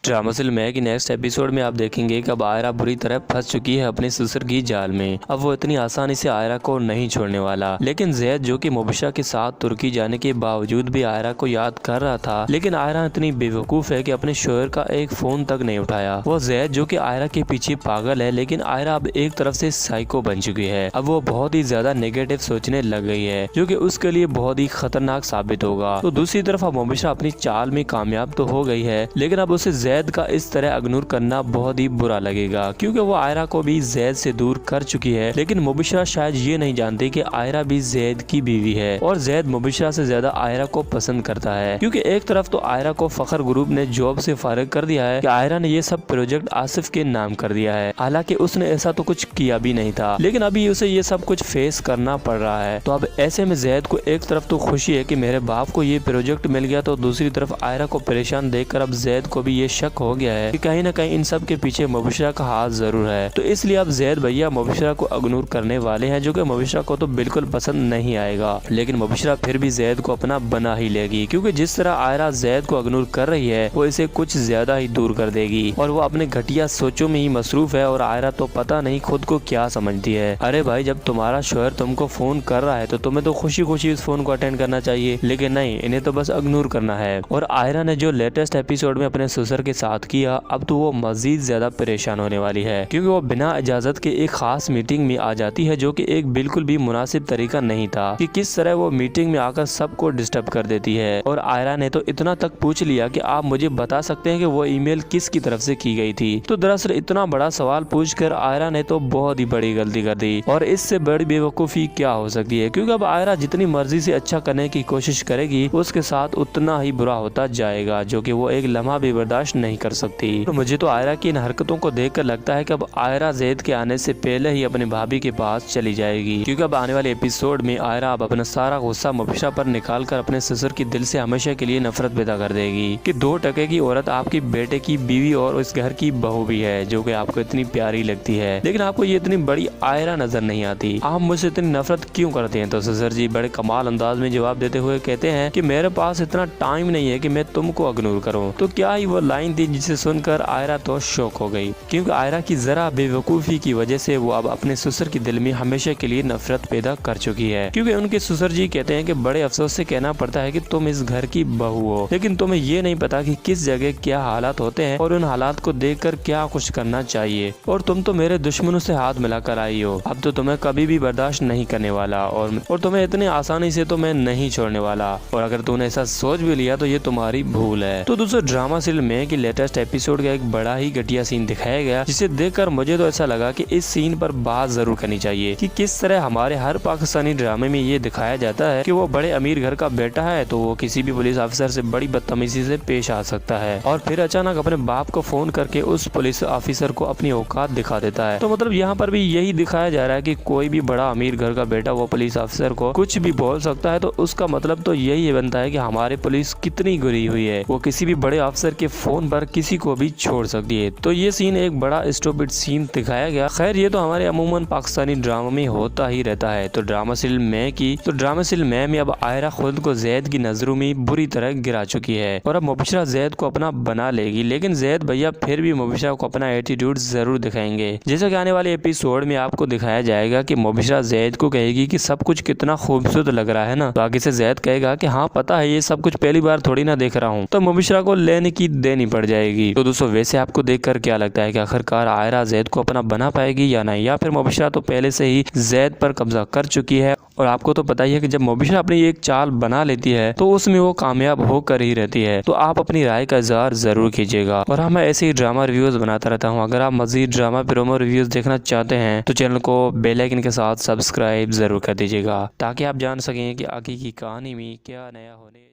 ड्रामासिल में की next episode में आप देखेंगे कि अब आयरा बुरी तरह फंस चुकी है अपने ससुर की जाल में। अब वो इतनी आसानी से आयरा को नहीं छोड़ने वाला। लेकिन जैद जो कि मुबिशा के साथ तुर्की जाने के बावजूद भी आयरा को याद कर रहा था, लेकिन आयरा इतनी बेवकूफ है कि अपने शोहर का एक फोन तक नहीं उठाया। वो जैद जो कि आयरा के पीछे पागल है, लेकिन आयरा अब एक तरफ से साइको बन चुकी है। अब वो बहुत ही ज्यादा नेगेटिव सोचने लग गई है, जो कि उसके लिए बहुत ही खतरनाक साबित होगा। तो दूसरी तरफ अब मुबिशा अपनी चाल में कामयाब तो हो गई है, लेकिन अब उसे जैद का इस तरह इग्नोर करना बहुत ही बुरा लगेगा, क्योंकि वो आयरा को भी जैद से दूर कर चुकी है। लेकिन मुबिशा शायद ये नहीं जानती कि आयरा भी जैद की बीवी है और जैद मुबिशा से ज्यादा आयरा को पसंद करता है, क्योंकि एक तरफ तो आयरा को फखर ग्रुप ने जॉब से फारिग कर दिया है कि आयरा ने ये सब प्रोजेक्ट आसिफ के नाम कर दिया है। हालांकि उसने ऐसा तो कुछ किया भी नहीं था, लेकिन अभी उसे ये सब कुछ फेस करना पड़ रहा है। तो अब ऐसे में जैद को एक तरफ तो खुशी है कि मेरे बाप को ये प्रोजेक्ट मिल गया, तो दूसरी तरफ आयरा को परेशान देखकर अब जैद को भी ये शक हो गया है कि कहीं ना कहीं इन सब के पीछे मुबिशा का हाथ जरूर है। तो इसलिए अब जैद भैया मुबिशा को इग्नोर करने वाले हैं, जो कि मुबिशा को तो बिल्कुल पसंद नहीं आएगा। लेकिन मुबिशा फिर भी जैद को अपना बना ही लेगी, क्योंकि जिस तरह आयरा जैद को इग्नोर कर रही है, वो इसे कुछ ज्यादा ही दूर कर देगी और वो अपने घटिया सोचों में ही मसरूफ है। और आयरा तो पता नहीं खुद को क्या समझती है। अरे भाई, जब तुम्हारा शोहर तुमको फोन कर रहा है तो तुम्हें तो खुशी खुशी उस फोन को अटेंड करना चाहिए, लेकिन नहीं, इन्हें तो बस इग्नोर करना है। और आयरा ने जो लेटेस्ट एपिसोड में अपने ससुर के साथ किया, अब तो वो मजीद ज्यादा परेशान होने वाली है, क्योंकि वो बिना इजाजत के एक खास मीटिंग में आ जाती है, जो कि एक बिल्कुल भी मुनासिब तरीका नहीं था कि किस तरह वो मीटिंग में आकर सबको डिस्टर्ब कर देती है। और आयरा ने तो इतना तक पूछ लिया कि आप मुझे बता सकते हैं कि वो ईमेल किस की तरफ से की गई थी। तो दरअसल इतना बड़ा सवाल पूछकर आयरा ने तो बहुत ही बड़ी गलती कर दी, और इससे बड़ी बेवकूफ़ी क्या हो सकती है, क्योंकि अब आयरा जितनी मर्जी से अच्छा करने की कोशिश करेगी, उसके साथ उतना ही बुरा होता जाएगा, जो कि वो एक लम्हा भी बर्दाश्त नहीं कर सकती। तो मुझे तो आयरा की इन हरकतों को देखकर लगता है कि अब आयरा जैद के आने से पहले ही अपनी भाभी के पास चली जाएगी, क्योंकि अब आने वाले एपिसोड में आयरा अब अपना सारा गुस्सा मुबिशा पर निकाल कर अपने ससुर की दिल से हमेशा के लिए नफरत पैदा कर देगी कि 2 टके की औरत आपकी बेटे की बीवी और इस घर की बहू भी है, जो कि आपको इतनी प्यारी लगती है, लेकिन आपको ये इतनी बड़ी आयरा नजर नहीं आती। आप मुझसे इतनी नफरत क्यों करते हैं? तो ससुर जी बड़े कमाल अंदाज में जवाब देते हुए कहते हैं कि मेरे पास इतना टाइम नहीं है कि मैं तुमको इग्नोर करूं। तो क्या ही वो लाइन थी जिसे सुनकर आयरा तो शॉक हो गई, क्योंकि आयरा की जरा बेवकूफी की वजह से वो अब अपने ससुर के दिल में हमेशा के लिए नफरत पैदा कर चुकी है। क्योंकि उनके ससुर जी कहते हैं कि बड़े अफसोस से कहना पड़ता है कि तुम इस घर की बहू हो, लेकिन तुम्हें ये नहीं पता कि किस जगह क्या हालात होते हैं और उन हालात को देखकर क्या कुछ करना चाहिए। और तुम तो मेरे दुश्मनों से हाथ मिलाकर आई हो, अब तो तुम्हें कभी भी बर्दाश्त नहीं करने वाला, और तुम्हें इतनी आसानी से तो मैं नहीं छोड़ने वाला, और अगर तूने ऐसा सोच भी लिया तो ये तुम्हारी भूल है। तो दोस्तों, ड्रामासिल में की लेटेस्ट एपिसोड का एक बड़ा ही घटिया सीन दिखाया गया, जिसे देखकर मुझे तो ऐसा लगा कि इस सीन पर बात जरूर करनी चाहिए कि किस तरह हमारे हर पाकिस्तानी ड्रामे में ये दिखाया जाता है कि वो बड़े अमीर घर का बेटा है, तो वो किसी भी पुलिस ऑफिसर से बड़ी बदतमीजी से पेश आ सकता है, और फिर अचानक अपने बाप को फोन करके उस पुलिस ऑफिसर को अपनी औकात दिखा देता है। तो मतलब यहाँ पर भी यही दिखाया जा रहा है कि कोई भी बड़ा अमीर घर का बेटा वो पुलिस ऑफिसर को कुछ भी बोल सकता है। तो उसका मतलब तो यही बनता है कि हमारे पुलिस कितनी गिरी हुई है, वो किसी भी बड़े अफसर के फोन पर किसी को भी छोड़ सकती है। तो ये सीन एक बड़ा स्टूपिड सीन दिखाया गया। खैर, ये तो हमारे अमूमन पाकिस्तानी ड्रामा में होता ही रहता है। तो ड्रामासिल में अब आयरा खुद को जैद की नजरों में बुरी तरह गिरा चुकी है, और अब मुबिशा जैद को अपना बना लेगी। लेकिन जैद भैया फिर भी मुबिशा को अपना एटीट्यूड जरूर दिखाएंगे, जैसा कि आने वाले एपिसोड में आपको दिखाया जाएगा कि मुबिशा जैद को कहेगी कि सब कुछ कितना खूबसूरत लग रहा है ना, तो आगे से जैद कहेगा कि हाँ पता है, ये सब कुछ पहली बार थोड़ी ना देख रहा हूँ, तो मुबिशा को लेने की देनी पड़ जाएगी। तो दोस्तों, वैसे आपको देखकर क्या लगता है कि आखिरकार आयरा जैद को अपना बना पाएगी या नहीं, या फिर मुबिशा तो पहले से ही जैद पर कब्जा कर चुकी है? और आपको तो पता ही है कि जब मुबिशा अपनी एक चाल बना लेती है तो उसमें वो कामयाब होकर ही रहती है। तो आप अपनी राय का इज़हार जरूर कीजिएगा, और मैं ऐसे ही ड्रामा रिव्यूज बनाता रहता हूँ। अगर आप मजीद ड्रामा प्रोमो रिव्यूज देखना चाहते हैं तो चैनल को बेल आइकन के साथ सब्सक्राइब जरूर कर दीजिएगा, ताकि आप जान सकें कि आगे की कहानी में क्या नया होने